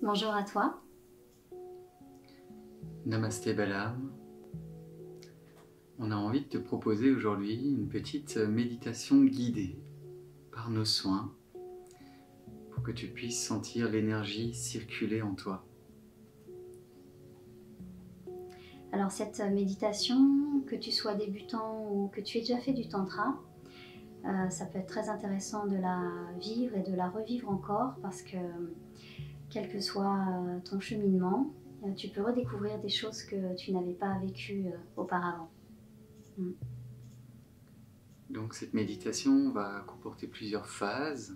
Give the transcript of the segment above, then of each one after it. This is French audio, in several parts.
Bonjour à toi. Namasté belle âme. On a envie de te proposer aujourd'hui une petite méditation guidée par nos soins pour que tu puisses sentir l'énergie circuler en toi. Alors cette méditation, que tu sois débutant ou que tu aies déjà fait du tantra, ça peut être très intéressant de la vivre et de la revivre encore parce que quel que soit ton cheminement, tu peux redécouvrir des choses que tu n'avais pas vécues auparavant. Donc cette méditation va comporter plusieurs phases.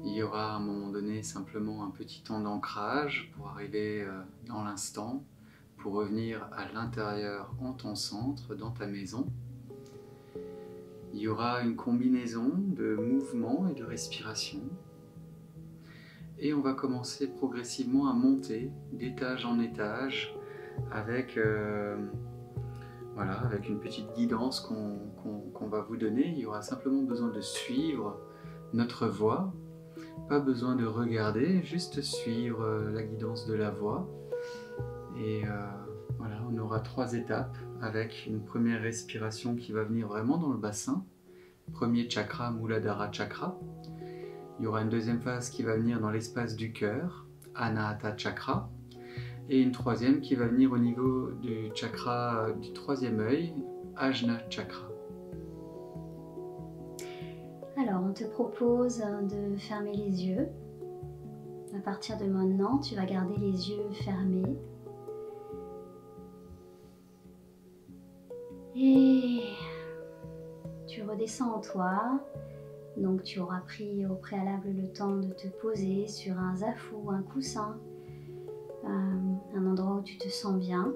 Il y aura à un moment donné simplement un petit temps d'ancrage pour arriver dans l'instant, pour revenir à l'intérieur en ton centre, dans ta maison. Il y aura une combinaison de mouvements et de respiration. Et on va commencer progressivement à monter d'étage en étage avec, avec une petite guidance qu'on va vous donner. Il y aura simplement besoin de suivre notre voix. Pas besoin de regarder, juste suivre la guidance de la voix. Et voilà, on aura 3 étapes avec une première respiration qui va venir vraiment dans le bassin. Premier chakra, Muladhara Chakra. Il y aura une deuxième phase qui va venir dans l'espace du cœur, Anahata Chakra. Et une troisième qui va venir au niveau du chakra du troisième œil, Ajna Chakra. Alors on te propose de fermer les yeux. À partir de maintenant, tu vas garder les yeux fermés. Et tu redescends en toi. Donc tu auras pris au préalable le temps de te poser sur un zafou, un coussin, un endroit où tu te sens bien.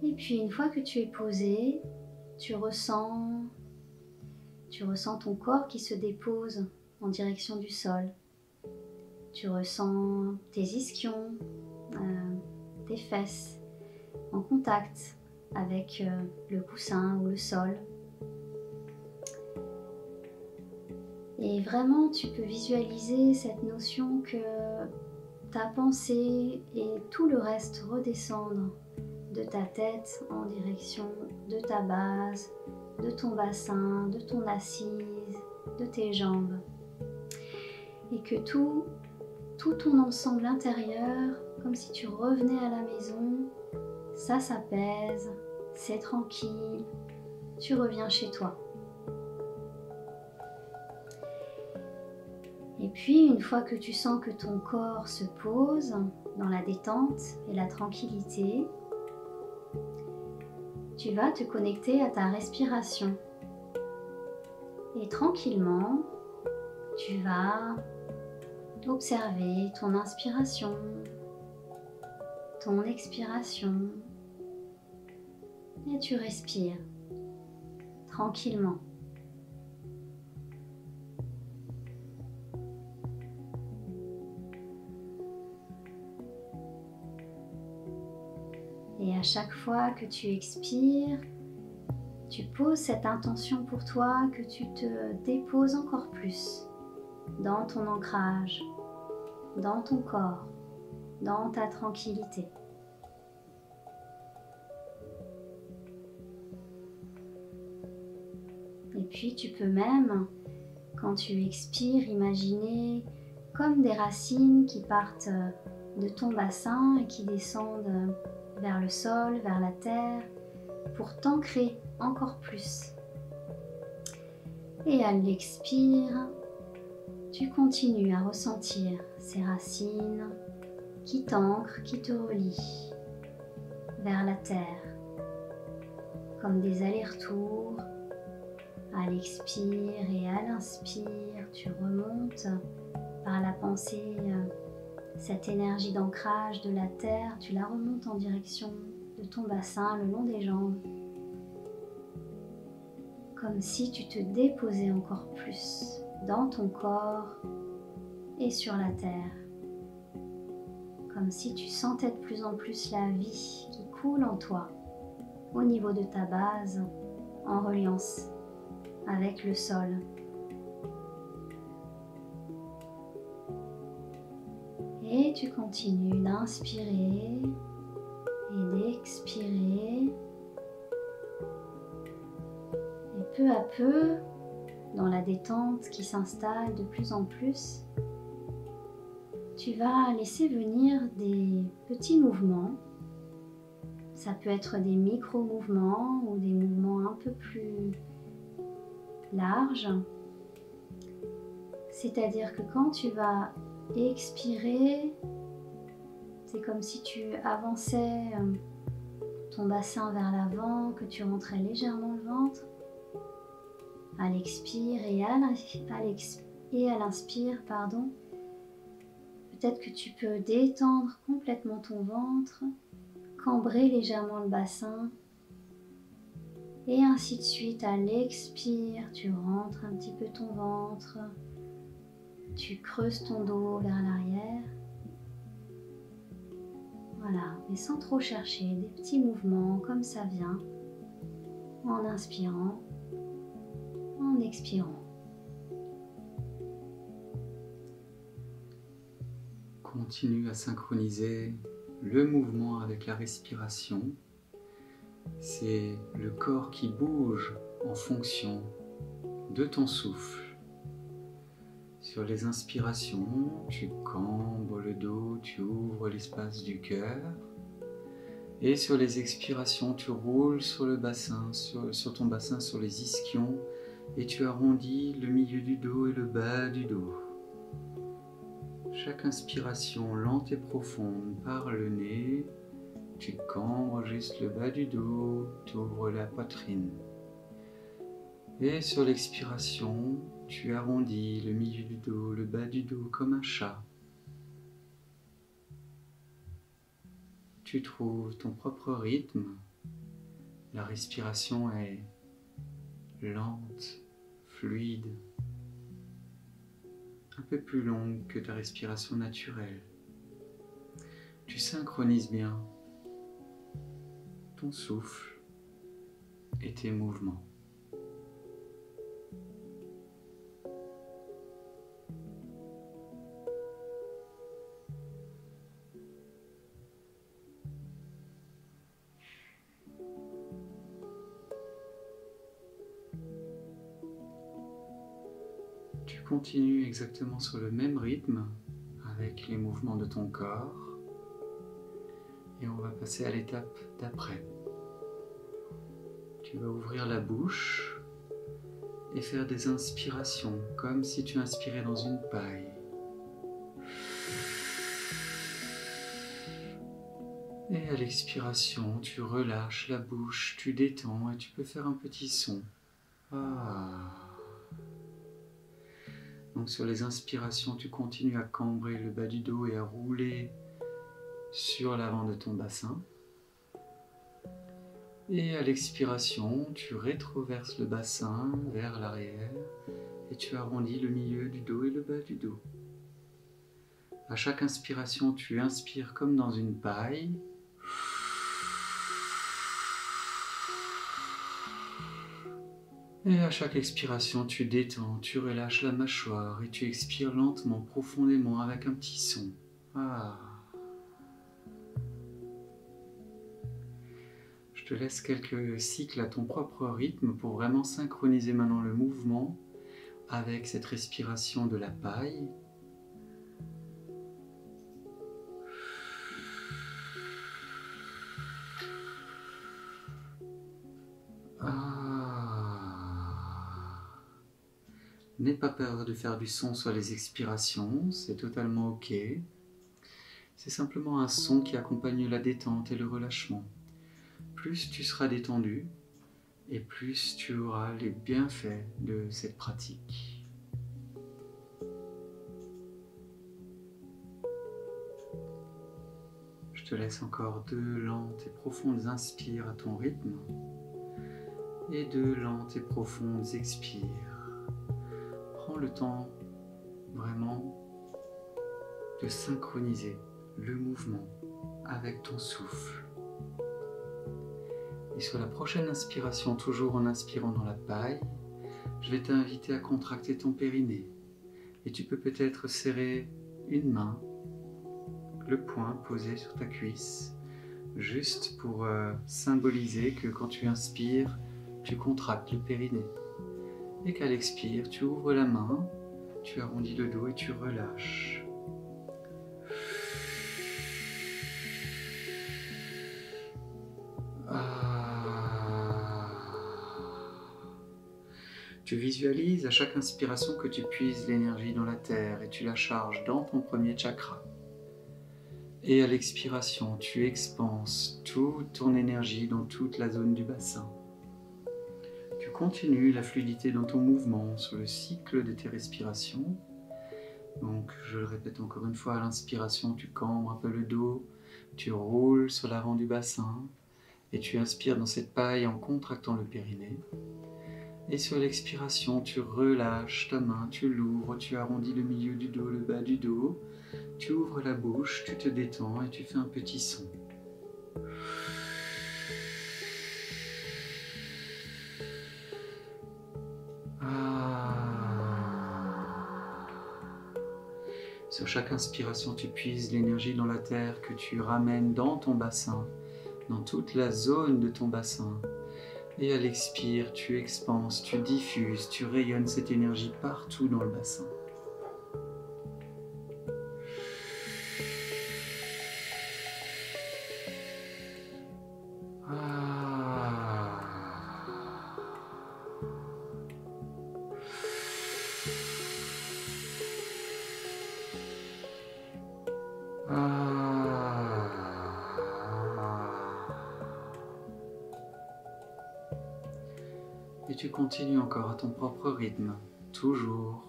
Et puis une fois que tu es posé, tu ressens ton corps qui se dépose en direction du sol. Tu ressens tes ischions, tes fesses en contact avec le coussin ou le sol. Et vraiment, tu peux visualiser cette notion que ta pensée et tout le reste redescendent de ta tête en direction de ta base, de ton bassin, de ton assise, de tes jambes. Et que tout ton ensemble intérieur, comme si tu revenais à la maison, ça s'apaise, c'est tranquille, tu reviens chez toi. Et puis, une fois que tu sens que ton corps se pose dans la détente et la tranquillité, tu vas te connecter à ta respiration. Et tranquillement, tu vas observer ton inspiration, ton expiration, et tu respires tranquillement. Et à chaque fois que tu expires, tu poses cette intention pour toi que tu te déposes encore plus dans ton ancrage, dans ton corps, dans ta tranquillité. Et puis tu peux même, quand tu expires, imaginer comme des racines qui partent de ton bassin et qui descendent vers le sol, vers la terre, pour t'ancrer encore plus. Et à l'expire, tu continues à ressentir ces racines qui t'ancrent, qui te relient vers la terre, comme des allers-retours. À l'expire et à l'inspire, tu remontes par la pensée cette énergie d'ancrage de la terre, tu la remontes en direction de ton bassin, le long des jambes, comme si tu te déposais encore plus dans ton corps et sur la terre, comme si tu sentais de plus en plus la vie qui coule en toi au niveau de ta base, en reliance avec le sol. Et tu continues d'inspirer et d'expirer. Et peu à peu, dans la détente qui s'installe de plus en plus, tu vas laisser venir des petits mouvements. Ça peut être des micro-mouvements ou des mouvements un peu plus larges. C'est-à-dire que quand tu vas expirer, c'est comme si tu avançais ton bassin vers l'avant, que tu rentrais légèrement le ventre. À l'expire et à l'inspire, peut-être que tu peux détendre complètement ton ventre, cambrer légèrement le bassin. Et ainsi de suite, à l'expire, tu rentres un petit peu ton ventre, tu creuses ton dos vers l'arrière. Voilà, mais sans trop chercher, des petits mouvements comme ça vient, en inspirant, en expirant. Continue à synchroniser le mouvement avec la respiration. C'est le corps qui bouge en fonction de ton souffle. Sur les inspirations, tu cambres le dos, tu ouvres l'espace du cœur. Et sur les expirations, tu roules sur le bassin, sur ton bassin, sur les ischions, et tu arrondis le milieu du dos et le bas du dos. Chaque inspiration lente et profonde par le nez, tu cambres juste le bas du dos, tu ouvres la poitrine. Et sur l'expiration, tu arrondis le milieu du dos, le bas du dos comme un chat. Tu trouves ton propre rythme. La respiration est lente, fluide, un peu plus longue que ta respiration naturelle. Tu synchronises bien ton souffle et tes mouvements. Tu continues exactement sur le même rythme avec les mouvements de ton corps et on va passer à l'étape d'après. Tu vas ouvrir la bouche et faire des inspirations comme si tu inspirais dans une paille. Et à l'expiration, tu relâches la bouche, tu détends et tu peux faire un petit son. Ah. Donc sur les inspirations, tu continues à cambrer le bas du dos et à rouler sur l'avant de ton bassin. Et à l'expiration, tu rétroverses le bassin vers l'arrière et tu arrondis le milieu du dos et le bas du dos. À chaque inspiration, tu inspires comme dans une paille. Et à chaque expiration, tu détends, tu relâches la mâchoire et tu expires lentement, profondément avec un petit son. Ah. Je te laisse quelques cycles à ton propre rythme pour vraiment synchroniser maintenant le mouvement avec cette respiration de la paille. N'aie pas peur de faire du son sur les expirations, c'est totalement ok. C'est simplement un son qui accompagne la détente et le relâchement. Plus tu seras détendu et plus tu auras les bienfaits de cette pratique. Je te laisse encore 2 lentes et profondes inspires à ton rythme et 2 lentes et profondes expires. Prends le temps vraiment de synchroniser le mouvement avec ton souffle. Et sur la prochaine inspiration, toujours en inspirant dans la paille, je vais t'inviter à contracter ton périnée. Et tu peux peut-être serrer une main le poing posé sur ta cuisse, juste pour symboliser que quand tu inspires, tu contractes le périnée. Et qu'à l'expire, tu ouvres la main, tu arrondis le dos et tu relâches. Tu visualises à chaque inspiration que tu puises l'énergie dans la terre et tu la charges dans ton premier chakra. Et à l'expiration, tu expanses toute ton énergie dans toute la zone du bassin. Tu continues la fluidité dans ton mouvement sur le cycle de tes respirations. Donc, je le répète encore une fois, à l'inspiration, tu cambres un peu le dos, tu roules sur l'avant du bassin et tu inspires dans cette paille en contractant le périnée. Et sur l'expiration, tu relâches ta main, tu l'ouvres, tu arrondis le milieu du dos, le bas du dos, tu ouvres la bouche, tu te détends et tu fais un petit son. Sur chaque inspiration, tu puises l'énergie dans la terre que tu ramènes dans ton bassin, dans toute la zone de ton bassin. Et à l'expire, tu expanses, tu diffuses, tu rayonnes cette énergie partout dans le bassin. Et tu continues encore à ton propre rythme, toujours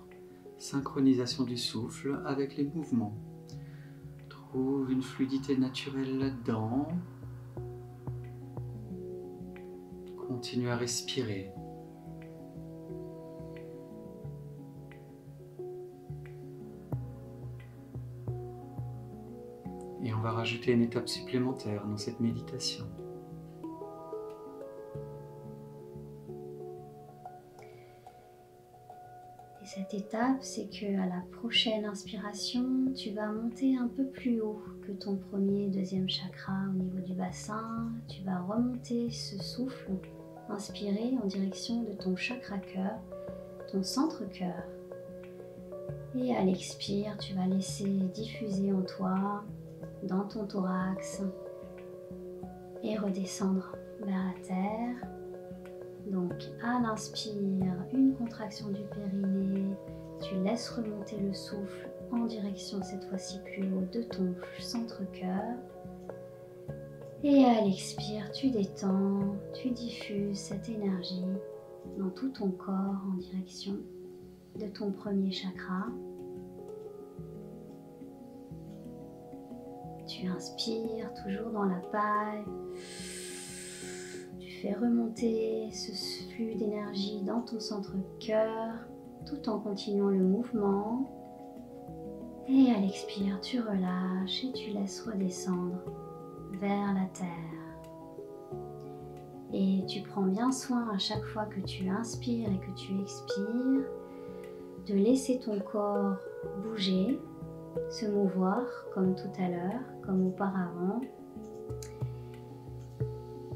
synchronisation du souffle avec les mouvements. Trouve une fluidité naturelle là-dedans. Continue à respirer. Et on va rajouter une étape supplémentaire dans cette méditation. Et cette étape, c'est que à la prochaine inspiration, tu vas monter un peu plus haut que ton premier, deuxième chakra au niveau du bassin. Tu vas remonter ce souffle, inspirer en direction de ton chakra cœur, ton centre cœur. Et à l'expire, tu vas laisser diffuser en toi, dans ton thorax, et redescendre vers la terre. Donc à l'inspire, une contraction du périnée, tu laisses remonter le souffle en direction cette fois-ci plus haut de ton centre-cœur. Et à l'expire, tu détends, tu diffuses cette énergie dans tout ton corps en direction de ton premier chakra. Tu inspires toujours dans la paille. Tu fais remonter ce flux d'énergie dans ton centre-cœur tout en continuant le mouvement. Et à l'expire, tu relâches et tu laisses redescendre vers la terre. Et tu prends bien soin à chaque fois que tu inspires et que tu expires de laisser ton corps bouger, se mouvoir comme tout à l'heure, comme auparavant.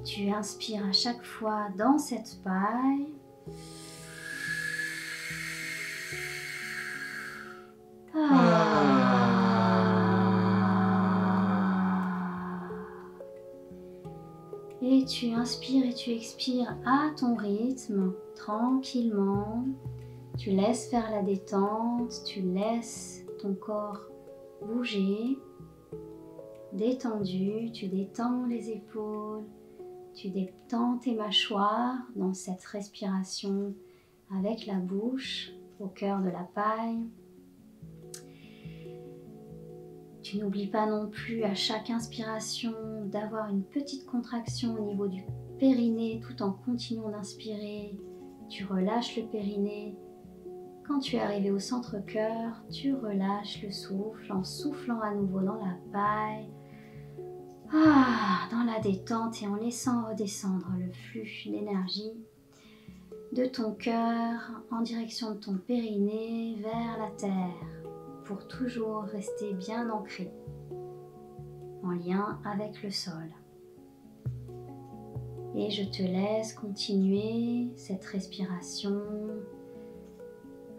Tu inspires à chaque fois dans cette paille. Et tu inspires et tu expires à ton rythme, tranquillement. Tu laisses faire la détente, tu laisses ton corps bouger, détendu, tu détends les épaules, tu détends tes mâchoires dans cette respiration avec la bouche au cœur de la paille. Tu n'oublies pas non plus à chaque inspiration d'avoir une petite contraction au niveau du périnée tout en continuant d'inspirer. Tu relâches le périnée. Quand tu es arrivé au centre-cœur, tu relâches le souffle en soufflant à nouveau dans la paille. Dans la détente et en laissant redescendre le flux d'énergie de ton cœur en direction de ton périnée vers la terre pour toujours rester bien ancré. en lien avec le sol. Et je te laisse continuer cette respiration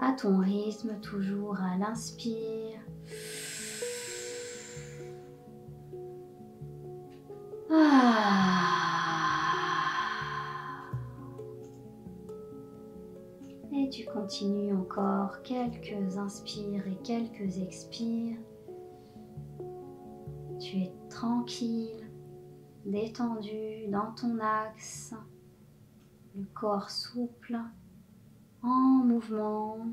à ton rythme, toujours à l'inspire. Et tu continues encore quelques inspires et quelques expires. Tu es tranquille, détendu dans ton axe, le corps souple, en mouvement.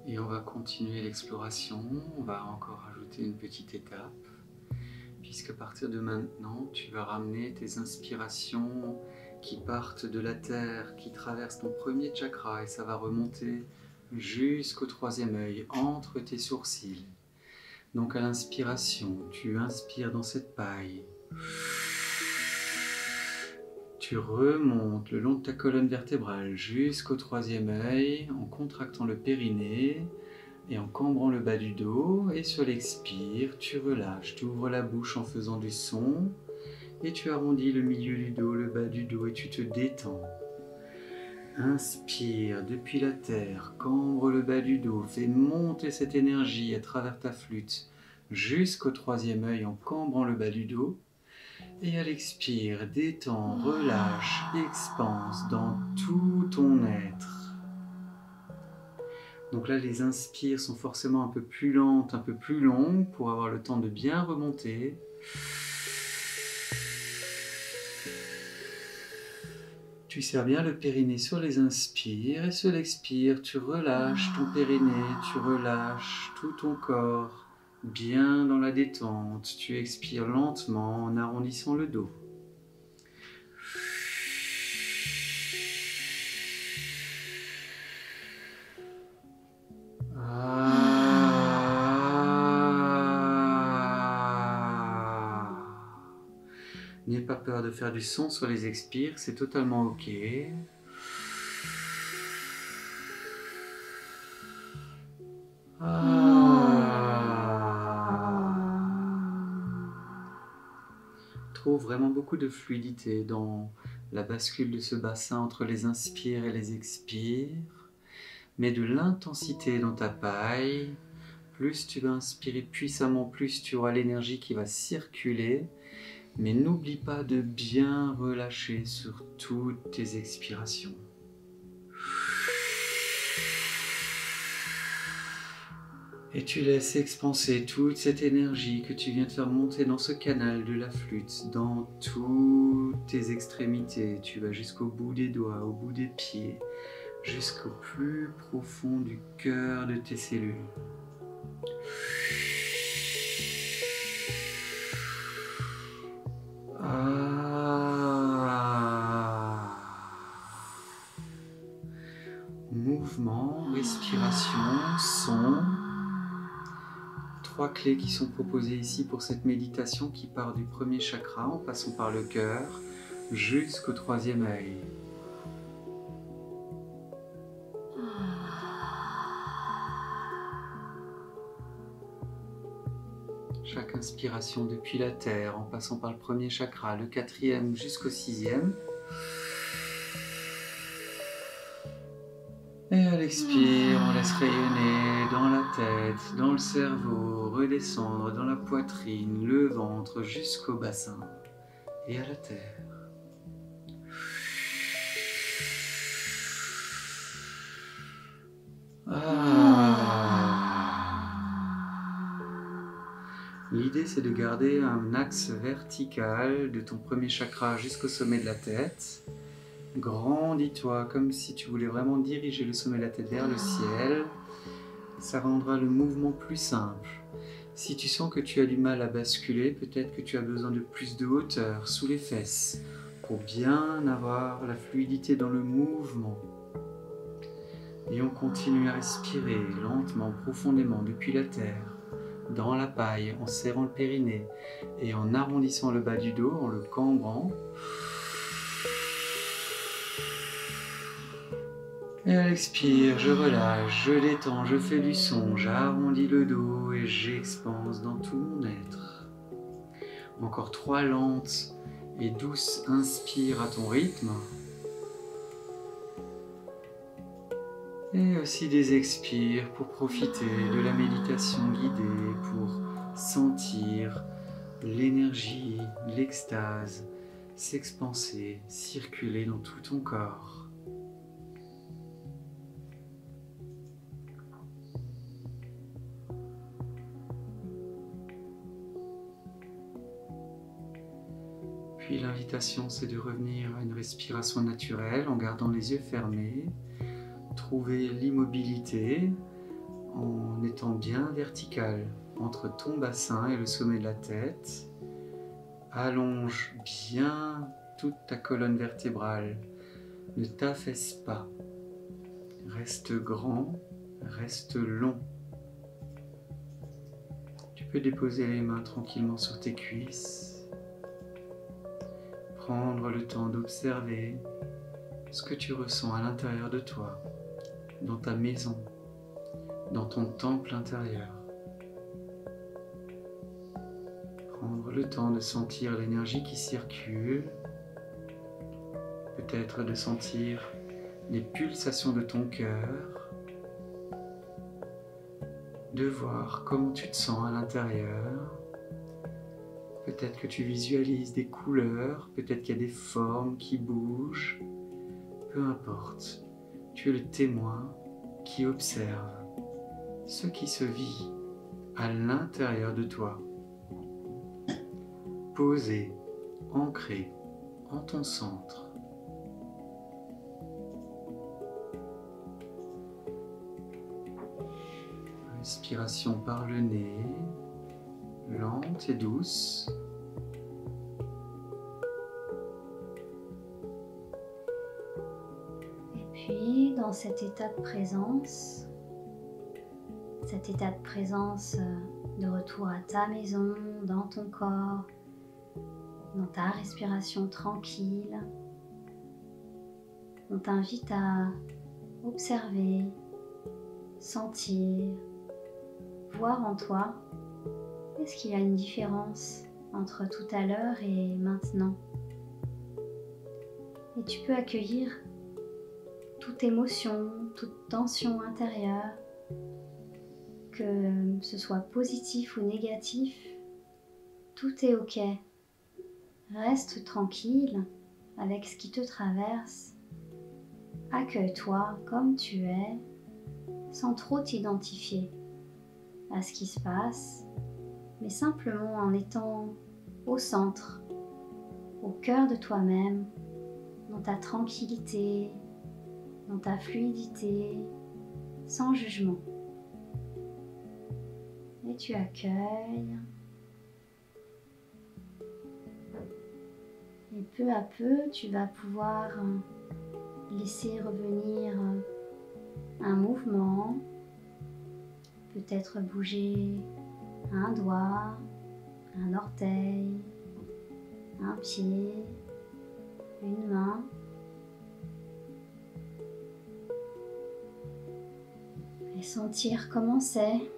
Et on va continuer l'exploration, on va encore ajouter une petite étape, puisque à partir de maintenant, tu vas ramener tes inspirations qui partent de la terre, qui traversent ton premier chakra, et ça va remonter jusqu'au troisième œil, entre tes sourcils. Donc à l'inspiration, tu inspires dans cette paille. Tu remontes le long de ta colonne vertébrale jusqu'au troisième œil en contractant le périnée et en cambrant le bas du dos. Et sur l'expire, tu relâches, tu ouvres la bouche en faisant du son et tu arrondis le milieu du dos, le bas du dos et tu te détends. Inspire depuis la terre, cambre le bas du dos, fais monter cette énergie à travers ta flûte jusqu'au troisième œil en cambrant le bas du dos. Et à l'expire, détends, relâche, expanse dans tout ton être. Donc là, les inspires sont forcément un peu plus lentes, un peu plus longues pour avoir le temps de bien remonter. Tu serres bien le périnée sur les inspires et sur l'expire, tu relâches ton périnée, tu relâches tout ton corps. Bien dans la détente, tu expires lentement en arrondissant le dos. N'aie pas peur de faire du son sur les expires, c'est totalement ok. Trouve vraiment beaucoup de fluidité dans la bascule de ce bassin entre les inspires et les expires. Mets de l'intensité dans ta paille. Plus tu vas inspirer puissamment, plus tu auras l'énergie qui va circuler. Mais n'oublie pas de bien relâcher sur toutes tes expirations. Et tu laisses expanser toute cette énergie que tu viens de faire monter dans ce canal de la flûte, dans toutes tes extrémités. Tu vas jusqu'au bout des doigts, au bout des pieds, jusqu'au plus profond du cœur de tes cellules. Mouvement, respiration, son. 3 clés qui sont proposées ici pour cette méditation qui part du premier chakra en passant par le cœur jusqu'au troisième œil. Chaque inspiration depuis la terre en passant par le premier chakra, le quatrième jusqu'au sixième. Et à l'expire, on laisse rayonner dans la tête, dans le cerveau, redescendre dans la poitrine, le ventre jusqu'au bassin et à la terre. L'idée, c'est de garder un axe vertical de ton premier chakra jusqu'au sommet de la tête. Grandis-toi comme si tu voulais vraiment diriger le sommet de la tête vers le ciel. Ça rendra le mouvement plus simple. Si tu sens que tu as du mal à basculer, peut-être que tu as besoin de plus de hauteur sous les fesses pour bien avoir la fluidité dans le mouvement. Et on continue à respirer lentement, profondément depuis la terre, dans la paille, en serrant le périnée et en arrondissant le bas du dos, en le cambrant. Et à l'expire, je relâche, je détends, je fais du son, j'arrondis le dos et j'expanse dans tout mon être. Encore 3 lentes et douces inspires à ton rythme. Et aussi des expires pour profiter de la méditation guidée, pour sentir l'énergie, l'extase s'expanser, circuler dans tout ton corps. Puis l'invitation, c'est de revenir à une respiration naturelle en gardant les yeux fermés. Trouver l'immobilité en étant bien vertical entre ton bassin et le sommet de la tête. Allonge bien toute ta colonne vertébrale. Ne t'affaisse pas. Reste grand, reste long. Tu peux déposer les mains tranquillement sur tes cuisses. Prendre le temps d'observer ce que tu ressens à l'intérieur de toi, dans ta maison, dans ton temple intérieur. Prendre le temps de sentir l'énergie qui circule, peut-être de sentir les pulsations de ton cœur, de voir comment tu te sens à l'intérieur. Peut-être que tu visualises des couleurs, peut-être qu'il y a des formes qui bougent. Peu importe, tu es le témoin qui observe ce qui se vit à l'intérieur de toi. Posé, ancré en ton centre. Respiration par le nez, lente et douce. Et puis, dans cet état de présence de retour à ta maison, dans ton corps, dans ta respiration tranquille, on t'invite à observer, sentir, voir en toi. Est-ce qu'il y a une différence entre tout à l'heure et maintenant? Et tu peux accueillir toute émotion, toute tension intérieure, que ce soit positif ou négatif, tout est ok. Reste tranquille avec ce qui te traverse. Accueille-toi comme tu es, sans trop t'identifier à ce qui se passe, mais simplement en étant au centre, au cœur de toi-même, dans ta tranquillité, dans ta fluidité, sans jugement. Et tu accueilles. Et peu à peu, tu vas pouvoir laisser revenir un mouvement, peut-être bouger un doigt, un orteil, un pied, une main. Et sentir comment c'est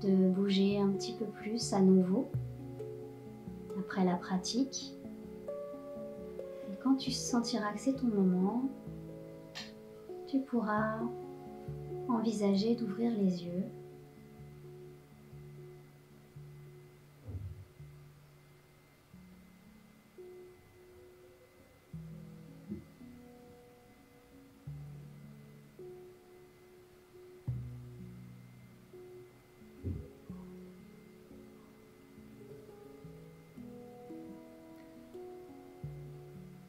de bouger un petit peu plus à nouveau après la pratique. Et quand tu sentiras que c'est ton moment, tu pourras envisager d'ouvrir les yeux.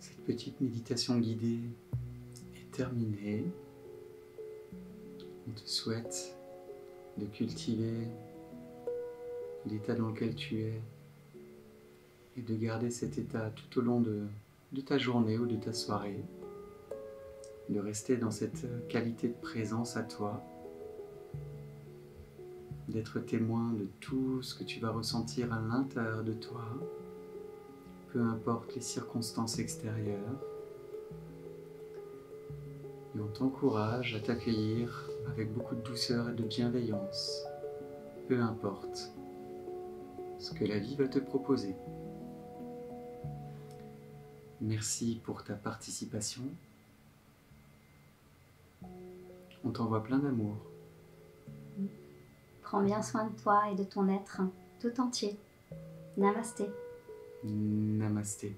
Cette petite méditation guidée est terminée. On te souhaite de cultiver l'état dans lequel tu es et de garder cet état tout au long de ta journée ou de ta soirée, de rester dans cette qualité de présence à toi, d'être témoin de tout ce que tu vas ressentir à l'intérieur de toi, peu importe les circonstances extérieures, Et on t'encourage à t'accueillir avec beaucoup de douceur et de bienveillance, peu importe ce que la vie va te proposer. Merci pour ta participation. On t'envoie plein d'amour. Prends bien soin de toi et de ton être tout entier. Namasté. Namasté.